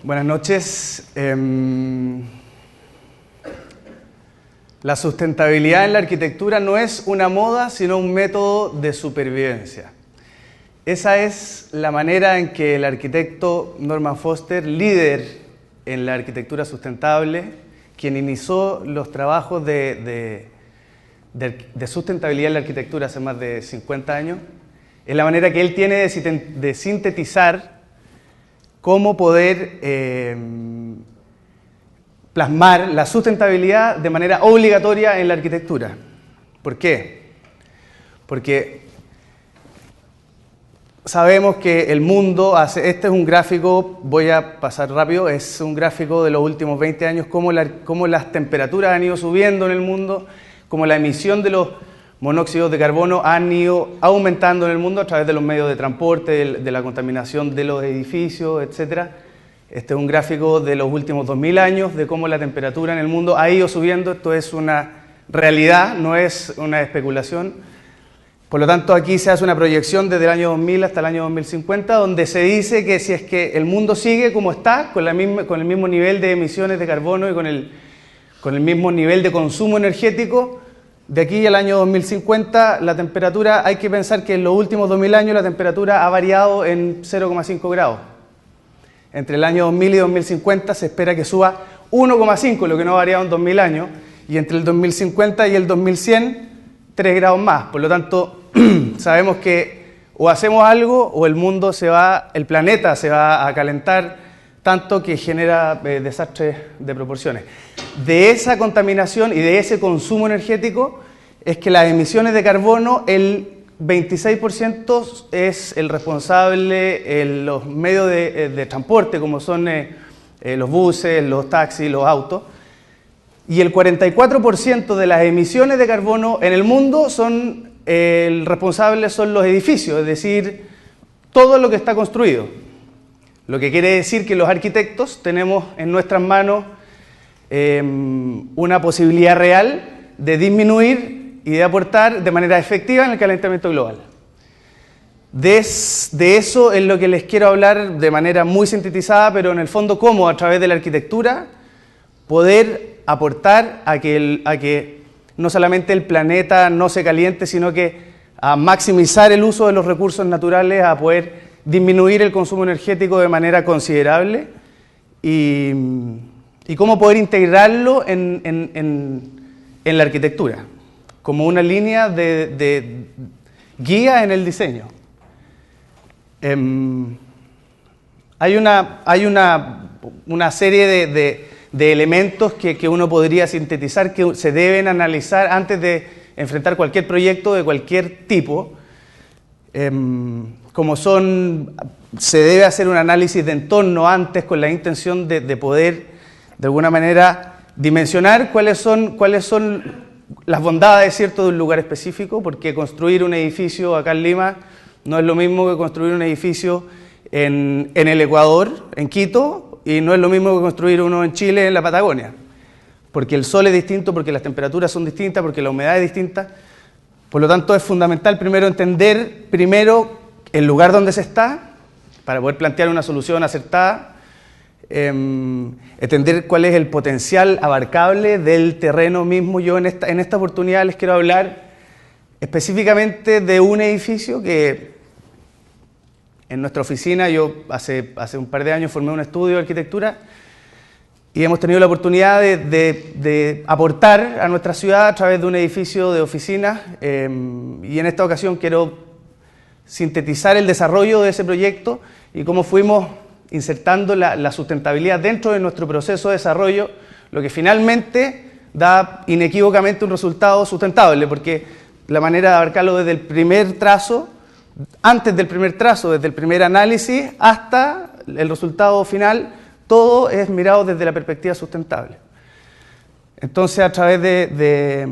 Buenas noches. La sustentabilidad en la arquitectura no es una moda, sino un método de supervivencia. Esa es la manera en que el arquitecto Norman Foster, líder en la arquitectura sustentable, quien inició los trabajos de sustentabilidad en la arquitectura hace más de 50 años, es la manera que él tiene de sintetizar cómo poder plasmar la sustentabilidad de manera obligatoria en la arquitectura. ¿Por qué? Porque sabemos que el mundo hace... Este es un gráfico, voy a pasar rápido, es un gráfico de los últimos 20 años, cómo las temperaturas han ido subiendo en el mundo, cómo la emisión de los monóxidos de carbono han ido aumentando en el mundo a través de los medios de transporte, de la contaminación de los edificios, etc. Este es un gráfico de los últimos 2000 años de cómo la temperatura en el mundo ha ido subiendo. Esto es una realidad, no es una especulación. Por lo tanto, aquí se hace una proyección desde el año 2000 hasta el año 2050, donde se dice que si es que el mundo sigue como está, con el mismo nivel de emisiones de carbono y con el mismo nivel de consumo energético, de aquí al año 2050, la temperatura, hay que pensar que en los últimos 2000 años la temperatura ha variado en 0,5 grados. Entre el año 2000 y 2050 se espera que suba 1,5, lo que no ha variado en 2000 años, y entre el 2050 y el 2100, 3 grados más. Por lo tanto, sabemos que o hacemos algo o el planeta se va a calentar tanto que genera desastres de proporciones. De esa contaminación y de ese consumo energético es que las emisiones de carbono, el 26% es el responsable en los medios de transporte, como son los buses, los taxis, los autos, y el 44% de las emisiones de carbono en el mundo el responsable son los edificios, es decir, todo lo que está construido. Lo que quiere decir que los arquitectos tenemos en nuestras manos una posibilidad real de disminuir y de aportar de manera efectiva en el calentamiento global. De eso es lo que les quiero hablar de manera muy sintetizada, pero en el fondo cómo a través de la arquitectura poder aportar a que no solamente el planeta no se caliente, sino que a maximizar el uso de los recursos naturales, a poder disminuir el consumo energético de manera considerable y cómo poder integrarlo en la arquitectura, como una línea de guía en el diseño. Hay una serie de elementos que uno podría sintetizar que se deben analizar antes de enfrentar cualquier proyecto de cualquier tipo. Se debe hacer un análisis de entorno antes con la intención de poder, de alguna manera, dimensionar cuáles son las bondades, ¿cierto?, de un lugar específico, porque construir un edificio acá en Lima no es lo mismo que construir un edificio en el Ecuador, en Quito, y no es lo mismo que construir uno en Chile, en la Patagonia, porque el sol es distinto, porque las temperaturas son distintas, porque la humedad es distinta. Por lo tanto, es fundamental entender el lugar donde se está, para poder plantear una solución acertada, entender cuál es el potencial abarcable del terreno mismo. Yo en esta oportunidad les quiero hablar específicamente de un edificio que en nuestra oficina, yo hace un par de años formé un estudio de arquitectura y hemos tenido la oportunidad de aportar a nuestra ciudad a través de un edificio de oficinas, y en esta ocasión quiero sintetizar el desarrollo de ese proyecto y cómo fuimos insertando la sustentabilidad dentro de nuestro proceso de desarrollo, lo que finalmente da inequívocamente un resultado sustentable, porque la manera de abarcarlo desde el primer trazo, antes del primer trazo, desde el primer análisis hasta el resultado final, todo es mirado desde la perspectiva sustentable. Entonces, a través de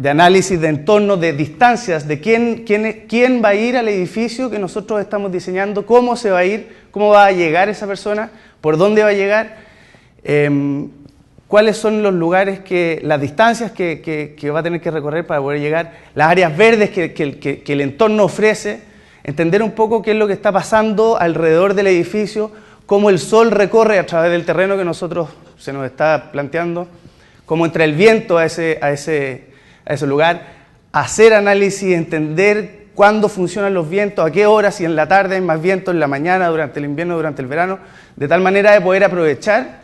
análisis de entorno, de distancias, de quién va a ir al edificio que nosotros estamos diseñando, cómo se va a ir, cómo va a llegar esa persona, por dónde va a llegar, cuáles son los lugares, las distancias que va a tener que recorrer para poder llegar, las áreas verdes que el entorno ofrece, entender un poco qué es lo que está pasando alrededor del edificio, cómo el sol recorre a través del terreno que nosotros se nos está planteando, cómo entra el viento a ese lugar, hacer análisis, entender cuándo funcionan los vientos, a qué horas, si en la tarde hay más viento, en la mañana, durante el invierno, durante el verano, de tal manera de poder aprovechar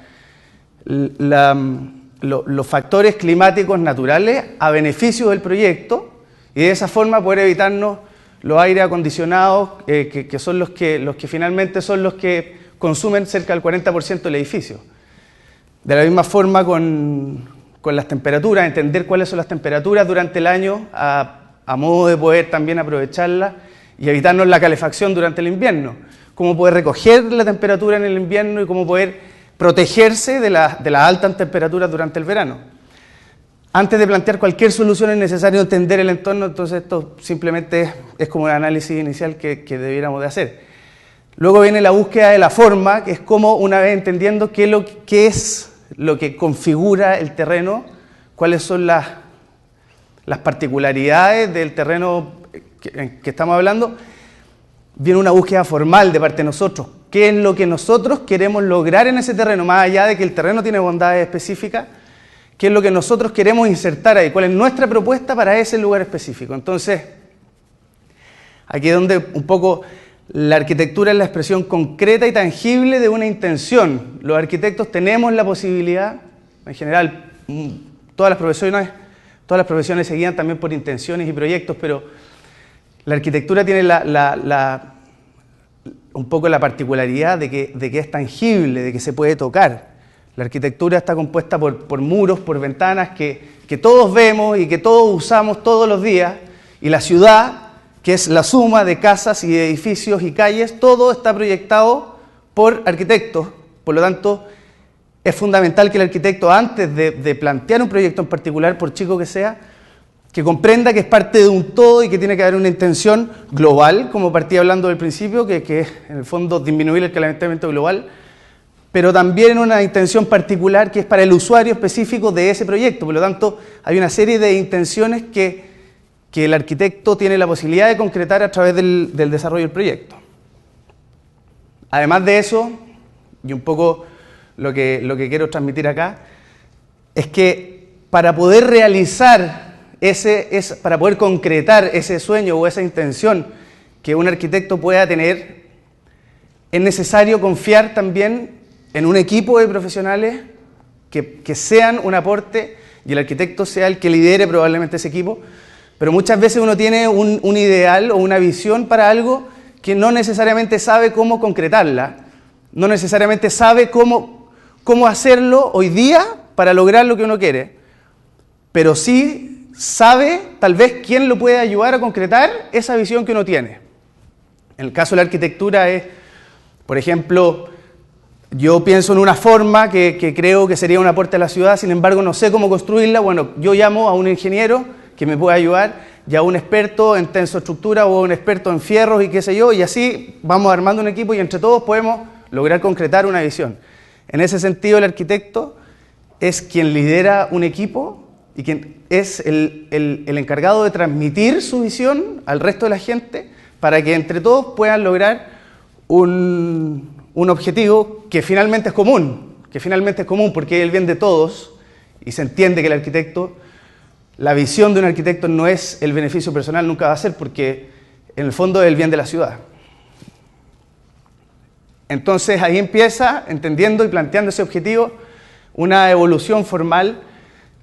los factores climáticos naturales a beneficio del proyecto y de esa forma poder evitarnos los aires acondicionados que son los que finalmente son los que consumen cerca del 40% del edificio. De la misma forma con las temperaturas, entender cuáles son las temperaturas durante el año a modo de poder también aprovecharlas y evitarnos la calefacción durante el invierno. Cómo poder recoger la temperatura en el invierno y cómo poder protegerse de las altas temperaturas durante el verano. Antes de plantear cualquier solución es necesario entender el entorno, entonces esto simplemente es como un análisis inicial que debiéramos de hacer. Luego viene la búsqueda de la forma, que es como una vez entendiendo qué es lo que configura el terreno, cuáles son las particularidades del terreno que estamos hablando, viene una búsqueda formal de parte de nosotros. ¿Qué es lo que nosotros queremos lograr en ese terreno? Más allá de que el terreno tiene bondades específicas, ¿qué es lo que nosotros queremos insertar ahí? ¿Cuál es nuestra propuesta para ese lugar específico? Entonces, aquí es donde un poco la arquitectura es la expresión concreta y tangible de una intención. Los arquitectos tenemos la posibilidad, en general, todas las profesiones se guían también por intenciones y proyectos, pero la arquitectura tiene un poco la particularidad de que es tangible, de que se puede tocar. La arquitectura está compuesta por muros, por ventanas que todos vemos y que todos usamos todos los días, y la ciudad, que es la suma de casas y de edificios y calles, todo está proyectado por arquitectos. Por lo tanto, es fundamental que el arquitecto, antes de plantear un proyecto en particular, por chico que sea, que comprenda que es parte de un todo y que tiene que haber una intención global, como partí hablando del principio, que es en el fondo disminuir el calentamiento global, pero también una intención particular que es para el usuario específico de ese proyecto. Por lo tanto, hay una serie de intenciones que el arquitecto tiene la posibilidad de concretar a través del desarrollo del proyecto. Además de eso, y un poco lo que quiero transmitir acá, es que para poder realizar para poder concretar ese sueño o esa intención que un arquitecto pueda tener, es necesario confiar también en un equipo de profesionales que sean un aporte y el arquitecto sea el que lidere probablemente ese equipo, pero muchas veces uno tiene un ideal o una visión para algo que no necesariamente sabe cómo concretarla, no necesariamente sabe cómo hacerlo hoy día para lograr lo que uno quiere, pero sí sabe tal vez quién lo puede ayudar a concretar esa visión que uno tiene. En el caso de la arquitectura es, por ejemplo, yo pienso en una forma que creo que sería un aporte a la ciudad, sin embargo no sé cómo construirla. Bueno, yo llamo a un ingeniero que me pueda ayudar y a un experto en tensoestructura o un experto en fierros y qué sé yo, y así vamos armando un equipo y entre todos podemos lograr concretar una visión. En ese sentido, el arquitecto es quien lidera un equipo y quien es el encargado de transmitir su visión al resto de la gente para que entre todos puedan lograr un objetivo que finalmente es común, porque es el bien de todos y se entiende que el arquitecto, la visión de un arquitecto no es el beneficio personal, nunca va a ser, porque en el fondo es el bien de la ciudad. Entonces ahí empieza, entendiendo y planteando ese objetivo, una evolución formal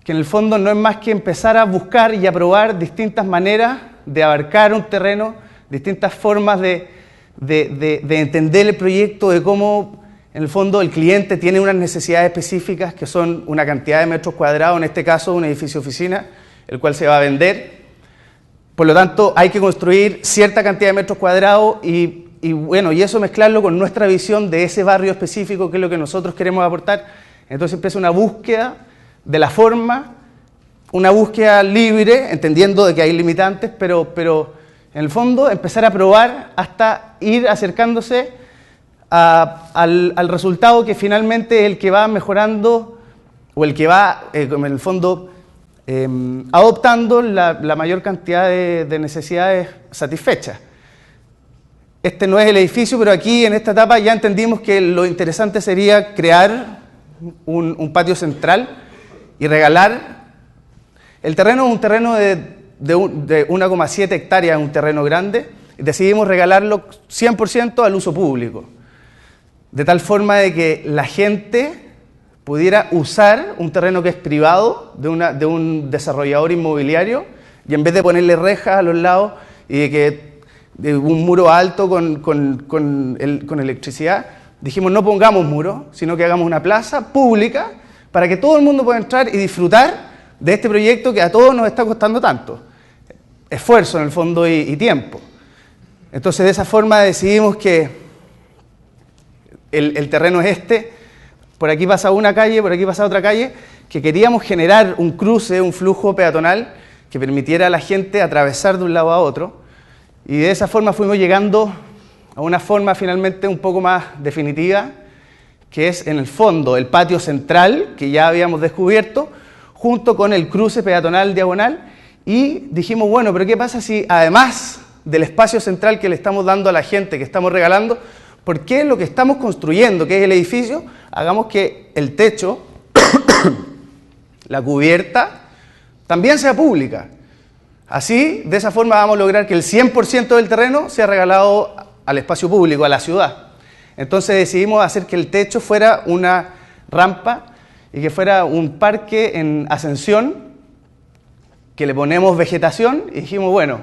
que en el fondo no es más que empezar a buscar y a probar distintas maneras de abarcar un terreno, distintas formas de entender el proyecto, de cómo en el fondo el cliente tiene unas necesidades específicas que son una cantidad de metros cuadrados, en este caso un edificio oficina, el cual se va a vender. Por lo tanto, hay que construir cierta cantidad de metros cuadrados y eso mezclarlo con nuestra visión de ese barrio específico, que es lo que nosotros queremos aportar. Entonces empieza una búsqueda de la forma, una búsqueda libre, entendiendo de que hay limitantes, pero en el fondo empezar a probar hasta ir acercándose al resultado que finalmente es el que va mejorando o el que va, en el fondo, adoptando la mayor cantidad de necesidades satisfechas. este no es el edificio, pero aquí en esta etapa ya entendimos que lo interesante sería crear un patio central y regalar. El terreno es un terreno de 1,7 hectáreas, un terreno grande, y decidimos regalarlo 100% al uso público, de tal forma de que la gente pudiera usar un terreno que es privado de un desarrollador inmobiliario, y en vez de ponerle rejas a los lados y de un muro alto con electricidad, dijimos no pongamos muro, sino que hagamos una plaza pública para que todo el mundo pueda entrar y disfrutar de este proyecto que a todos nos está costando tanto esfuerzo en el fondo y tiempo. Entonces de esa forma decidimos que el terreno es este, por aquí pasa una calle, por aquí pasa otra calle, que queríamos generar un cruce, un flujo peatonal que permitiera a la gente atravesar de un lado a otro, y de esa forma fuimos llegando a una forma finalmente un poco más definitiva, que es en el fondo el patio central que ya habíamos descubierto, junto con el cruce peatonal diagonal, y dijimos, bueno, pero ¿qué pasa si además del espacio central que le estamos dando a la gente, que estamos regalando, por qué lo que estamos construyendo, que es el edificio, hagamos que el techo, la cubierta, también sea pública? Así, de esa forma vamos a lograr que el 100% del terreno sea regalado al espacio público, a la ciudad. Entonces decidimos hacer que el techo fuera una rampa y que fuera un parque en ascensión, que le ponemos vegetación, y dijimos, bueno,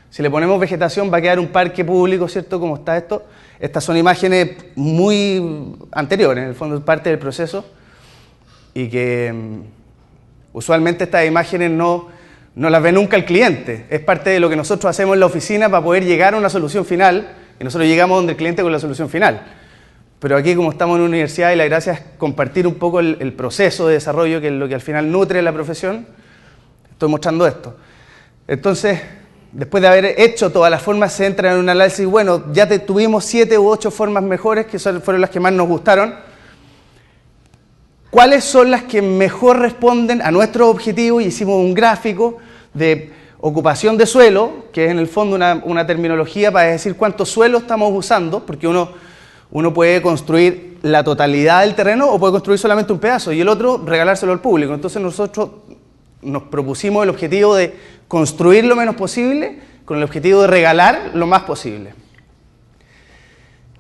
si le ponemos vegetación va a quedar un parque público, ¿cierto? Como está esto. Estas son imágenes muy anteriores, en el fondo es parte del proceso, y que usualmente estas imágenes no las ve nunca el cliente, es parte de lo que nosotros hacemos en la oficina para poder llegar a una solución final, y nosotros llegamos donde el cliente con la solución final. Pero aquí, como estamos en una universidad y la gracia es compartir un poco el proceso de desarrollo, que es lo que al final nutre la profesión, estoy mostrando esto. Entonces, después de haber hecho todas las formas, se entra en un análisis, bueno, ya tuvimos 7 u 8 formas mejores, que fueron las que más nos gustaron. ¿Cuáles son las que mejor responden a nuestros objetivos? Y hicimos un gráfico de ocupación de suelo, que es en el fondo una terminología para decir cuánto suelo estamos usando, porque uno puede construir la totalidad del terreno o puede construir solamente un pedazo, y el otro regalárselo al público. Entonces nosotros nos propusimos el objetivo de construir lo menos posible con el objetivo de regalar lo más posible.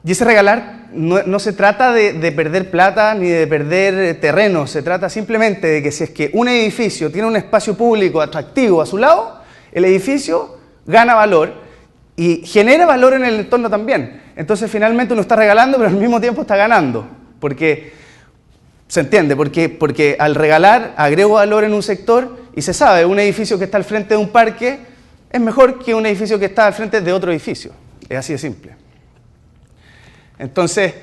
Y ese regalar no se trata de perder plata ni de perder terreno, se trata simplemente de que si es que un edificio tiene un espacio público atractivo a su lado, el edificio gana valor y genera valor en el entorno también. Entonces finalmente uno está regalando, pero al mismo tiempo está ganando, porque se entiende, porque al regalar agrego valor en un sector y se sabe, un edificio que está al frente de un parque es mejor que un edificio que está al frente de otro edificio, es así de simple. Entonces,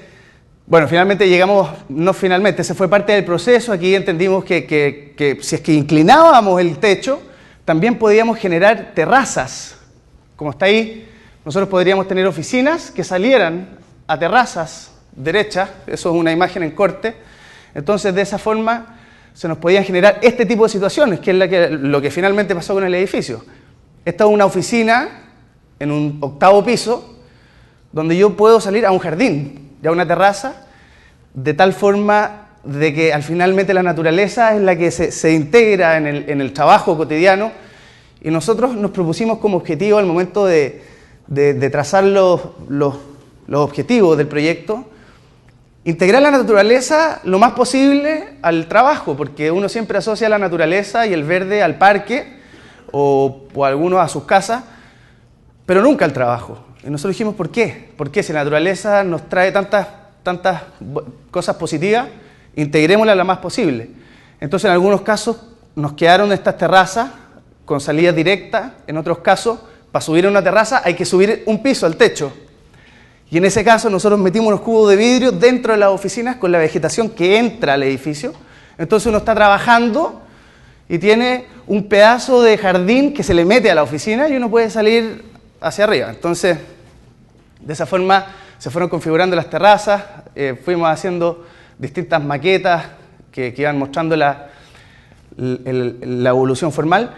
bueno, finalmente llegamos, no finalmente, ese fue parte del proceso. Aquí entendimos que si es que inclinábamos el techo, también podíamos generar terrazas. Como está ahí, nosotros podríamos tener oficinas que salieran a terrazas derechas, eso es una imagen en corte. Entonces, de esa forma se nos podían generar este tipo de situaciones, que es lo que finalmente pasó con el edificio. Esta es una oficina en un 8º piso, donde yo puedo salir a un jardín y a una terraza, de tal forma de que al finalmente la naturaleza es la que se integra en el trabajo cotidiano, y nosotros nos propusimos como objetivo al momento de trazar los objetivos del proyecto, integrar la naturaleza lo más posible al trabajo, porque uno siempre asocia la naturaleza y el verde al parque o algunos a sus casas, pero nunca al trabajo. Y nosotros dijimos, ¿por qué? Porque si la naturaleza nos trae tantas cosas positivas, integrémosla lo más posible. Entonces, en algunos casos nos quedaron estas terrazas con salida directa, en otros casos, para subir a una terraza hay que subir un piso al techo. Y en ese caso nosotros metimos unos cubos de vidrio dentro de las oficinas con la vegetación que entra al edificio. Entonces uno está trabajando y tiene un pedazo de jardín que se le mete a la oficina y uno puede salir hacia arriba. Entonces, de esa forma se fueron configurando las terrazas, fuimos haciendo distintas maquetas que iban mostrando la evolución formal.